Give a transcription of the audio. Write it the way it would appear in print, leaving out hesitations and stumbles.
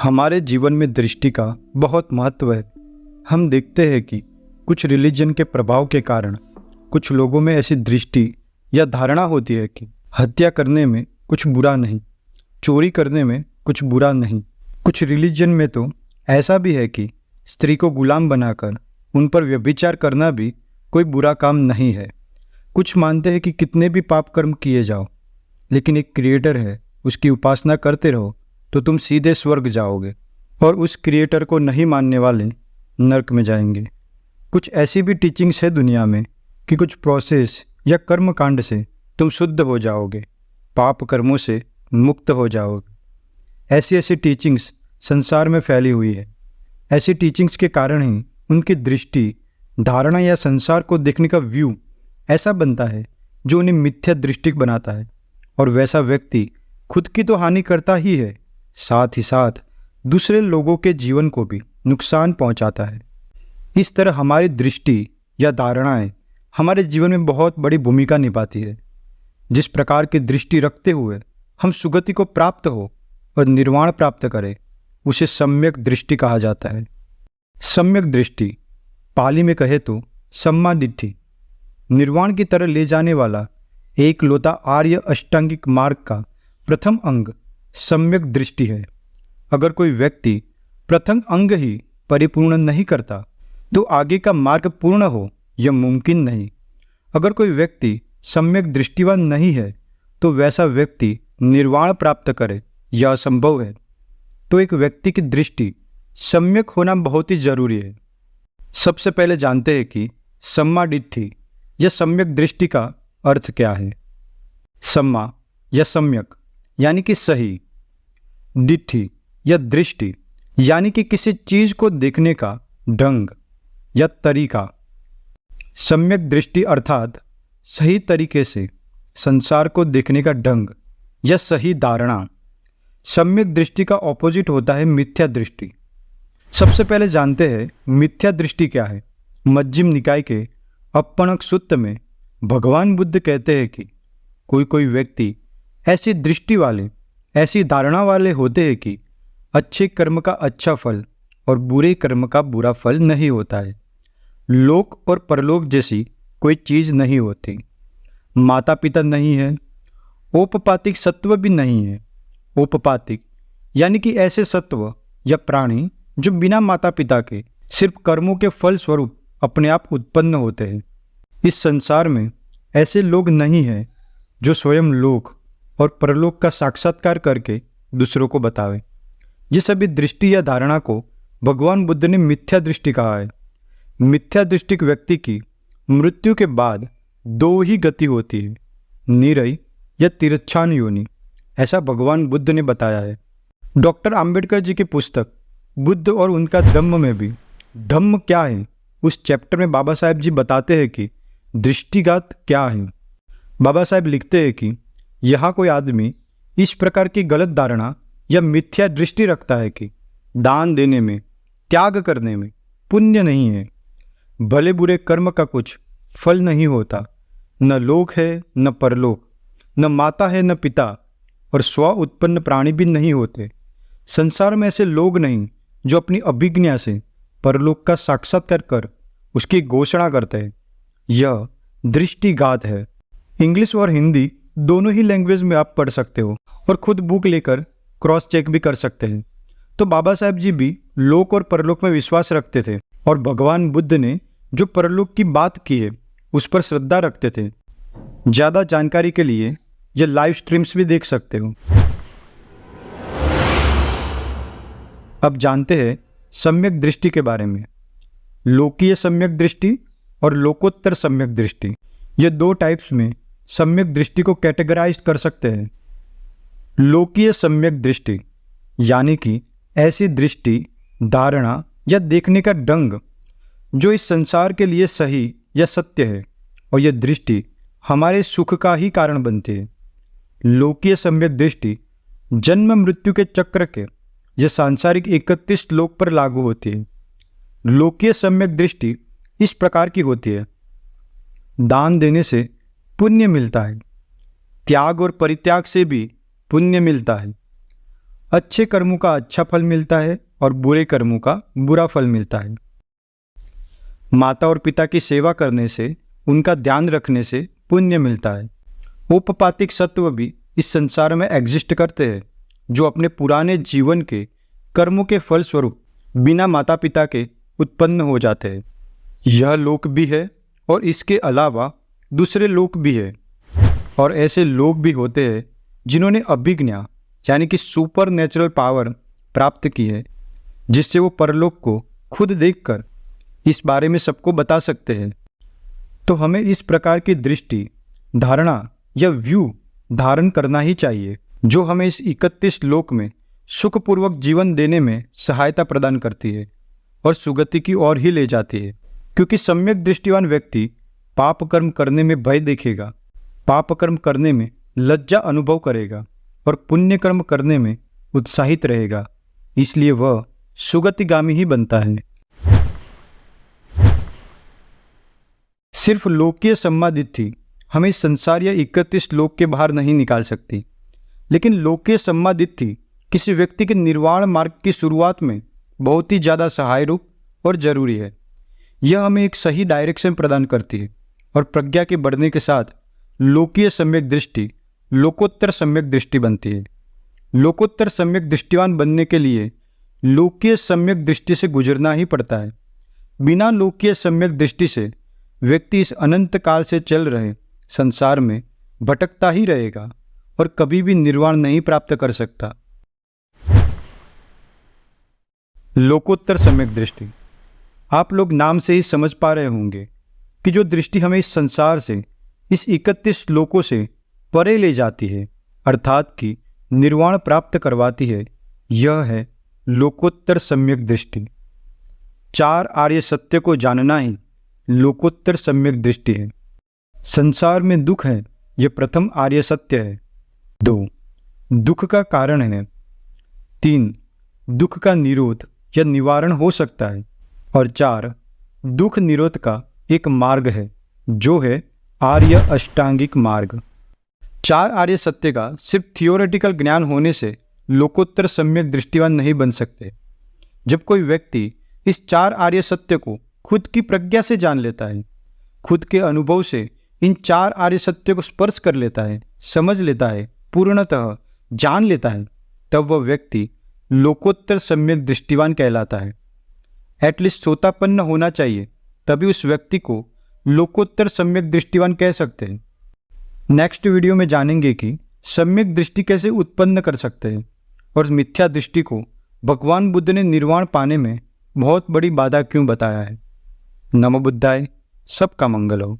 हमारे जीवन में दृष्टि का बहुत महत्व है। हम देखते हैं कि कुछ रिलीजन के प्रभाव के कारण कुछ लोगों में ऐसी दृष्टि या धारणा होती है कि हत्या करने में कुछ बुरा नहीं, चोरी करने में कुछ बुरा नहीं। कुछ रिलीजन में तो ऐसा भी है कि स्त्री को गुलाम बनाकर उन पर व्यभिचार करना भी कोई बुरा काम नहीं है। कुछ मानते हैं कि कितने भी पाप कर्म किए जाओ, लेकिन एक क्रिएटर है, उसकी उपासना करते रहो तो तुम सीधे स्वर्ग जाओगे, और उस क्रिएटर को नहीं मानने वाले नरक में जाएंगे। कुछ ऐसी भी टीचिंग्स है दुनिया में कि कुछ प्रोसेस या कर्म कांड से तुम शुद्ध हो जाओगे, पाप कर्मों से मुक्त हो जाओगे। ऐसी ऐसी टीचिंग्स संसार में फैली हुई है। ऐसी टीचिंग्स के कारण ही उनकी दृष्टि, धारणा या संसार को देखने का व्यू ऐसा बनता है जो उन्हें मिथ्या दृष्टि बनाता है, और वैसा व्यक्ति खुद की तो हानि करता ही है, साथ ही साथ दूसरे लोगों के जीवन को भी नुकसान पहुंचाता है। इस तरह हमारी दृष्टि या धारणाएं हमारे जीवन में बहुत बड़ी भूमिका निभाती है। जिस प्रकार की दृष्टि रखते हुए हम सुगति को प्राप्त हो और निर्वाण प्राप्त करें, उसे सम्यक दृष्टि कहा जाता है। सम्यक दृष्टि पाली में कहे तो सम्मा दिट्ठि, निर्वाण की तरह ले जाने वाला एक लौता आर्य अष्टांगिक मार्ग का प्रथम अंग सम्यक दृष्टि है। अगर कोई व्यक्ति प्रथम अंग ही परिपूर्ण नहीं करता तो आगे का मार्ग पूर्ण हो यह मुमकिन नहीं। अगर कोई व्यक्ति सम्यक दृष्टिवान नहीं है तो वैसा व्यक्ति निर्वाण प्राप्त करे यह असंभव है। तो एक व्यक्ति की दृष्टि सम्यक होना बहुत ही जरूरी है। सबसे पहले जानते हैं कि सम्मा दिट्ठि या सम्यक दृष्टि का अर्थ क्या है। सम्मा या सम्यक यानी कि सही, दिट्ठि या दृष्टि यानी कि किसी चीज को देखने का ढंग या तरीका। सम्यक दृष्टि अर्थात सही तरीके से संसार को देखने का ढंग या सही धारणा। सम्यक दृष्टि का ऑपोजिट होता है मिथ्या दृष्टि। सबसे पहले जानते हैं मिथ्या दृष्टि क्या है। मध्यम निकाय के अपणक सूत्र में भगवान बुद्ध कहते हैं कि कोई व्यक्ति ऐसी दृष्टि वाले, ऐसी धारणा वाले होते हैं कि अच्छे कर्म का अच्छा फल और बुरे कर्म का बुरा फल नहीं होता है। लोक और परलोक जैसी कोई चीज़ नहीं होती। माता पिता नहीं है, औपपातिक सत्व भी नहीं है। औपपातिक यानी कि ऐसे सत्व या प्राणी जो बिना माता पिता के सिर्फ कर्मों के फल स्वरूप अपने आप उत्पन्न होते हैं। इस संसार में ऐसे लोग नहीं हैं जो स्वयं लोक और परलोक का साक्षात्कार करके दूसरों को बतावे। ये सभी दृष्टि या धारणा को भगवान बुद्ध ने मिथ्या दृष्टि कहा है। मिथ्या दृष्टिक व्यक्ति की मृत्यु के बाद दो ही गति होती है, निरय या तिरच्छान योनि। ऐसा भगवान बुद्ध ने बताया है। डॉक्टर आम्बेडकर जी की पुस्तक बुद्ध और उनका धम्म में भी धम्म क्या है उस चैप्टर में बाबा साहेब जी बताते हैं कि दृष्टिघात क्या है। बाबा साहेब लिखते हैं कि यहाँ कोई आदमी इस प्रकार की गलत धारणा या मिथ्या दृष्टि रखता है कि दान देने में, त्याग करने में पुण्य नहीं है, भले बुरे कर्म का कुछ फल नहीं होता, न लोक है न परलोक, न माता है न पिता, और स्व उत्पन्न प्राणी भी नहीं होते। संसार में ऐसे लोग नहीं जो अपनी अभिज्ञा से परलोक का साक्षात्कार कर उसकी घोषणा करते हैं। यह दृष्टिघात है। इंग्लिश और हिंदी दोनों ही लैंग्वेज में आप पढ़ सकते हो और खुद बुक लेकर क्रॉस चेक भी कर सकते हैं। तो बाबा साहेब जी भी लोक और परलोक में विश्वास रखते थे, और भगवान बुद्ध ने जो परलोक की बात की है उस पर श्रद्धा रखते थे। ज़्यादा जानकारी के लिए ये लाइव स्ट्रीम्स भी देख सकते हो। अब जानते हैं सम्यक दृष्टि के बारे में। लोकीय सम्यक दृष्टि और लोकोत्तर सम्यक दृष्टि, ये दो टाइप्स में सम्यक दृष्टि को कैटेगराइज कर सकते हैं। लोकीय सम्यक दृष्टि यानी कि ऐसी दृष्टि, धारणा या देखने का ढंग जो इस संसार के लिए सही या सत्य है, और यह दृष्टि हमारे सुख का ही कारण बनती है। लोकीय सम्यक दृष्टि जन्म मृत्यु के चक्र के यह सांसारिक 31 लोक पर लागू होती है। लोकीय सम्यक दृष्टि इस प्रकार की होती है। दान देने से पुण्य मिलता है, त्याग और परित्याग से भी पुण्य मिलता है, अच्छे कर्मों का अच्छा फल मिलता है और बुरे कर्मों का बुरा फल मिलता है। माता और पिता की सेवा करने से, उनका ध्यान रखने से पुण्य मिलता है। औपपातिक सत्व भी इस संसार में एग्जिस्ट करते हैं, जो अपने पुराने जीवन के कर्मों के फलस्वरूप बिना माता पिता के उत्पन्न हो जाते हैं। यह लोक भी है और इसके अलावा दूसरे लोक भी है। और ऐसे लोग भी होते हैं जिन्होंने अभिज्ञा यानी कि सुपर नेचुरल पावर प्राप्त की है, जिससे वो परलोक को खुद देखकर इस बारे में सबको बता सकते हैं। तो हमें इस प्रकार की दृष्टि, धारणा या व्यू धारण करना ही चाहिए, जो हमें इस 31 लोक में सुखपूर्वक जीवन देने में सहायता प्रदान करती है और सुगति की ओर ही ले जाती है। क्योंकि सम्यक दृष्टिवान व्यक्ति पाप कर्म करने में भय देखेगा, पाप कर्म करने में लज्जा अनुभव करेगा और पुण्य कर्म करने में उत्साहित रहेगा। इसलिए वह सुगतिगामी ही बनता है। सिर्फ लोकीय सम्मादिथि हमें इस संसार या 31 लोक के बाहर नहीं निकाल सकती, लेकिन लोकीय सम्मादिथि किसी व्यक्ति के निर्वाण मार्ग की शुरुआत में बहुत ही ज़्यादा सहाय रूप और जरूरी है। यह हमें एक सही डायरेक्शन प्रदान करती है और प्रज्ञा के बढ़ने के साथ लोकीय सम्यक दृष्टि लोकोत्तर सम्यक दृष्टि बनती है। लोकोत्तर सम्यक दृष्टिवान बनने के लिए लोकीय सम्यक दृष्टि से गुजरना ही पड़ता है। बिना लोकीय सम्यक दृष्टि से व्यक्ति इस अनंत काल से चल रहे संसार में भटकता ही रहेगा और कभी भी निर्वाण नहीं प्राप्त कर सकता। लोकोत्तर सम्यक दृष्टि, आप लोग नाम से ही समझ पा रहे होंगे कि जो दृष्टि हमें इस संसार से, इस 31 लोकों से परे ले जाती है, अर्थात कि निर्वाण प्राप्त करवाती है, यह है लोकोत्तर सम्यक दृष्टि। 4 आर्य सत्य को जानना ही लोकोत्तर सम्यक दृष्टि है। संसार में दुख है, यह प्रथम आर्य सत्य है। 2 दुख का कारण है। 3 दुख का निरोध या निवारण हो सकता है। और 4 दुख निरोध का एक मार्ग है, जो है आर्य अष्टांगिक मार्ग। 4 आर्य सत्य का सिर्फ थियोरेटिकल ज्ञान होने से लोकोत्तर सम्यक दृष्टिवान नहीं बन सकते। जब कोई व्यक्ति इस 4 आर्य सत्य को खुद की प्रज्ञा से जान लेता है, खुद के अनुभव से इन 4 आर्य सत्य को स्पर्श कर लेता है, समझ लेता है, पूर्णतः जान लेता है, तब वह व्यक्ति लोकोत्तर सम्यक दृष्टिवान कहलाता है। एटलीस्ट सोतापन्न होना चाहिए, तभी उस व्यक्ति को लोकोत्तर सम्यक दृष्टिवान कह सकते हैं। नेक्स्ट वीडियो में जानेंगे कि सम्यक दृष्टि कैसे उत्पन्न कर सकते हैं और मिथ्या दृष्टि को भगवान बुद्ध ने निर्वाण पाने में बहुत बड़ी बाधा क्यों बताया है। नमो बुद्धाय, सबका मंगल हो।